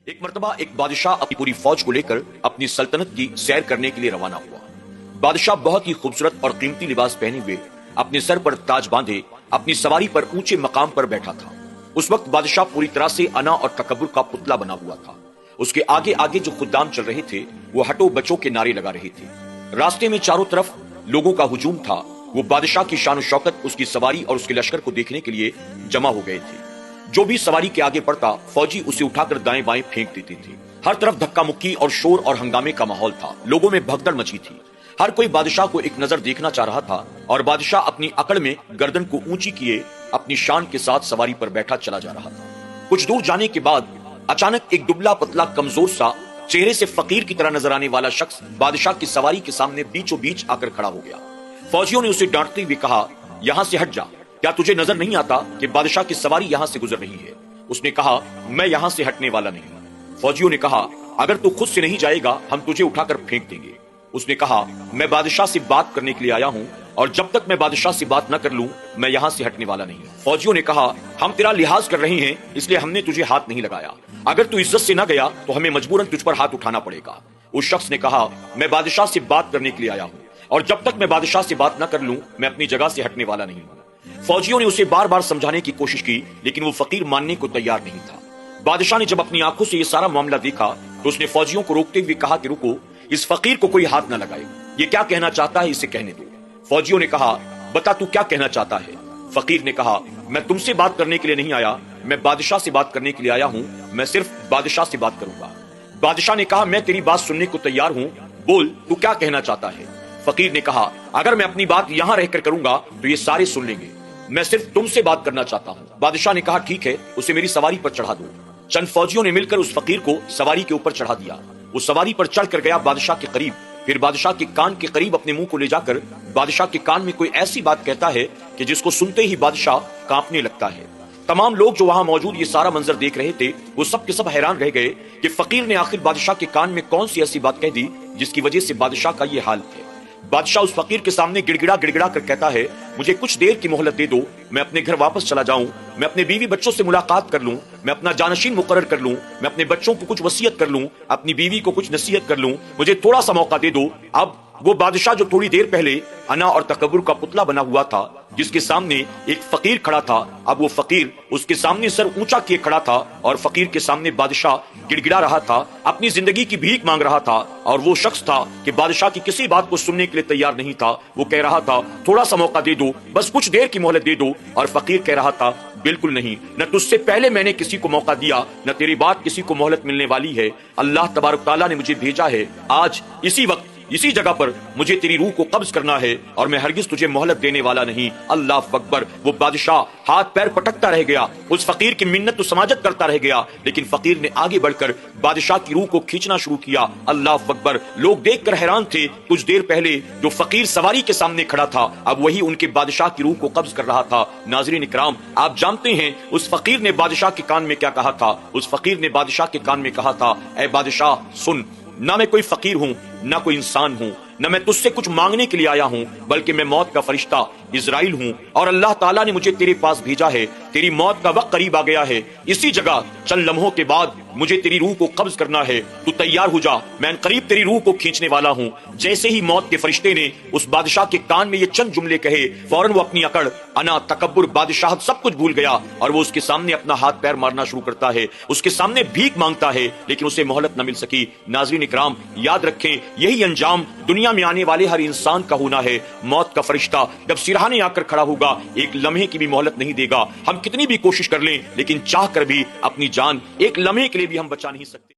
ایک مرتبہ ایک بادشاہ اپنی پوری فوج کو لے کر اپنی سلطنت کی سیر کرنے کے لیے روانہ ہوا۔ بادشاہ بہت ہی خوبصورت اور قیمتی لباس پہنے ہوئے، اپنے سر پر تاج باندھے، اپنی سواری پر اونچے مقام پر بیٹھا تھا۔ اس وقت بادشاہ پوری طرح سے انا اور تکبر کا پتلا بنا ہوا تھا۔ اس کے آگے آگے جو خدام چل رہے تھے وہ ہٹو بچوں کے نعرے لگا رہے تھے۔ راستے میں چاروں طرف لوگوں کا ہجوم تھا۔ وہ بادشاہ کی شان و شوکت، اس کی سواری اور اس کے لشکر کو دیکھنے کے لیے جمع ہو گئے تھے۔ جو بھی سواری کے آگے پڑتا، فوجی اسے اٹھا کر دائیں بائیں پھینک دیتے تھے۔ ہر طرف دھکا مکی اور شور اور ہنگامے کا ماحول تھا۔ لوگوں میں بھگدڑ مچی تھی۔ ہر کوئی بادشاہ کو ایک نظر دیکھنا چاہ رہا تھا اور بادشاہ اپنی اکڑ میں گردن کو اونچی کیے اپنی شان کے ساتھ سواری پر بیٹھا چلا جا رہا تھا۔ کچھ دور جانے کے بعد اچانک ایک دبلا پتلا کمزور سا چہرے سے فقیر کی طرح نظر آنے والا شخص بادشاہ کی سواری کے سامنے بیچوں بیچ آ کر کھڑا ہو گیا۔ فوجیوں نے اسے ڈانٹتے ہوئے کہا، یہاں سے ہٹ جا، کیا تجھے نظر نہیں آتا کہ بادشاہ کی سواری یہاں سے گزر رہی ہے؟ اس نے کہا، میں یہاں سے ہٹنے والا نہیں۔ فوجیوں نے کہا، اگر تو خود سے نہیں جائے گا ہم تجھے اٹھا کر پھینک دیں گے۔ اس نے کہا، میں بادشاہ سے بات کرنے کے لیے آیا ہوں اور جب تک میں بادشاہ سے بات نہ کر لوں میں یہاں سے ہٹنے والا نہیں۔ فوجیوں نے کہا، ہم تیرا لحاظ کر رہے ہیں اس لیے ہم نے تجھے ہاتھ نہیں لگایا، اگر تو عزت سے نہ گیا تو ہمیں مجبوراً تجھ پر ہاتھ اٹھانا پڑے گا۔ اس شخص نے کہا، میں بادشاہ سے بات کرنے کے لیے آیا ہوں اور جب تک میں بادشاہ سے بات نہ کر لوں میں اپنی جگہ سے ہٹنے والا نہیں ہوں۔ فوجیوں نے اسے بار بار سمجھانے کی کوشش کی لیکن وہ فقیر ماننے کو تیار نہیں تھا۔ بادشاہ نے جب اپنی آنکھوں سے یہ سارا معاملہ دیکھا تو اس نے فوجیوں کو روکتے ہوئے کہا کہ رکو، اس فقیر کو کوئی ہاتھ نہ لگائے، یہ کیا کہنا چاہتا ہے اسے کہنے دو۔ فوجیوں نے کہا، بتا تو کیا کہنا چاہتا ہے؟ فقیر نے کہا، میں تم سے بات کرنے کے لیے نہیں آیا، میں بادشاہ سے بات کرنے کے لیے آیا ہوں، میں صرف بادشاہ سے بات کروں گا۔ بادشاہ نے کہا، میں تیری بات سننے کو تیار ہوں، بول تو کیا کہنا چاہتا ہے؟ فقیر نے کہا، اگر میں اپنی بات یہاں رہ کر کروں گا تو یہ سارے سن لیں گے، میں صرف تم سے بات کرنا چاہتا ہوں۔ بادشاہ نے کہا، ٹھیک ہے، اسے میری سواری پر چڑھا دو۔ چند فوجیوں نے مل کر اس فقیر کو سواری کے اوپر چڑھا دیا۔ وہ سواری پر چڑھ کر گیا بادشاہ کے قریب، پھر بادشاہ کے کان کے قریب اپنے منہ کو لے جا کر بادشاہ کے کان میں کوئی ایسی بات کہتا ہے کہ جس کو سنتے ہی بادشاہ کانپنے لگتا ہے۔ تمام لوگ جو وہاں موجود یہ سارا منظر دیکھ رہے تھے وہ سب کے سب حیران رہ گئے کہ فقیر نے آخر بادشاہ کے کان میں کون سی ایسی بات کہہ دی جس کی وجہ سے بادشاہ کا یہ حال ہے۔ بادشاہ اس فقیر کے سامنے گڑ گڑا کر کہتا ہے، مجھے کچھ دیر کی مہلت دے دو، میں اپنے گھر واپس چلا جاؤں، میں اپنے بیوی بچوں سے ملاقات کر لوں، میں اپنا جانشین مقرر کر لوں، میں اپنے بچوں کو کچھ وصیت کر لوں، اپنی بیوی کو کچھ نصیحت کر لوں، مجھے تھوڑا سا موقع دے دو۔ اب وہ بادشاہ جو تھوڑی دیر پہلے انا اور تکبر کا پتلا بنا ہوا تھا، جس کے سامنے ایک فقیر کھڑا تھا، اب وہ فقیر اس کے سامنے سر اونچا کیے کھڑا تھا اور فقیر کے سامنے بادشاہ گڑ گڑا رہا تھا، اپنی زندگی کی بھیک مانگ رہا تھا، اور وہ شخص تھا کہ بادشاہ کی کسی بات کو سننے کے لیے تیار نہیں تھا۔ وہ کہہ رہا تھا، تھوڑا سا موقع دے دو، بس کچھ دیر کی مہلت دے دو، اور فقیر کہہ رہا تھا، بالکل نہیں، نہ تجھ سے پہلے میں نے کسی کو موقع دیا، نہ تیری بات کسی کو مہلت ملنے والی ہے۔ اللہ تبارک تعالیٰ نے مجھے بھیجا ہے، آج اسی وقت اسی جگہ پر مجھے تیری روح کو قبض کرنا ہے اور میں ہرگز تجھے مہلت دینے والا نہیں۔ اللہ اکبر۔ وہ بادشاہ ہاتھ پیر پٹکتا رہ گیا، اس فقیر کی منت و سماجت کرتا رہ گیا، لیکن فقیر نے آگے بڑھ کر بادشاہ کی روح کو کھینچنا شروع کیا۔ اللہ اکبر۔ لوگ دیکھ کر حیران تھے، کچھ دیر پہلے جو فقیر سواری کے سامنے کھڑا تھا اب وہی ان کے بادشاہ کی روح کو قبض کر رہا تھا۔ ناظرین اکرام، آپ جانتے ہیں اس فقیر نے بادشاہ کے کان میں کیا کہا تھا؟ اس فقیر نے بادشاہ کے کان میں کہا تھا، اے بادشاہ سن، نہ میں کوئی فقیر ہوں نہ کوئی انسان ہوں، نہ میں تجھ سے کچھ مانگنے کے لیے آیا ہوں، بلکہ میں موت کا فرشتہ اسرائیل ہوں اور اللہ تعالیٰ نے مجھے تیرے پاس بھیجا ہے۔ تیری موت کا وقت قریب آ گیا ہے، اسی جگہ چند لمحوں کے بعد مجھے تیری روح کو قبض کرنا ہے، تو تیار ہو جا، میں قریب تیری روح کو کھینچنے والا ہوں۔ جیسے ہی موت کے فرشتے نے اس بادشاہ کے کان میں یہ چند جملے کہے، فوراً وہ اپنی اکڑ، انا، تکبر، بادشاہ سب کچھ بھول گیا اور وہ اس کے سامنے اپنا ہاتھ پیر مارنا شروع کرتا ہے، اس کے سامنے بھیک مانگتا ہے، لیکن اسے مہلت نہ مل سکی۔ ناظرین اکرام، یاد رکھیں، یہی انجام دنیا میں آنے والے ہر انسان کا ہونا ہے۔ موت کا فرشتہ جب سرہانے آ کر کھڑا ہوگا ایک لمحے کی بھی مہلت نہیں دے گا۔ ہم کتنی بھی کوشش کر لیں لیکن چاہ کر بھی اپنی جان ایک لمحے کے لیے بھی ہم بچا نہیں سکتے۔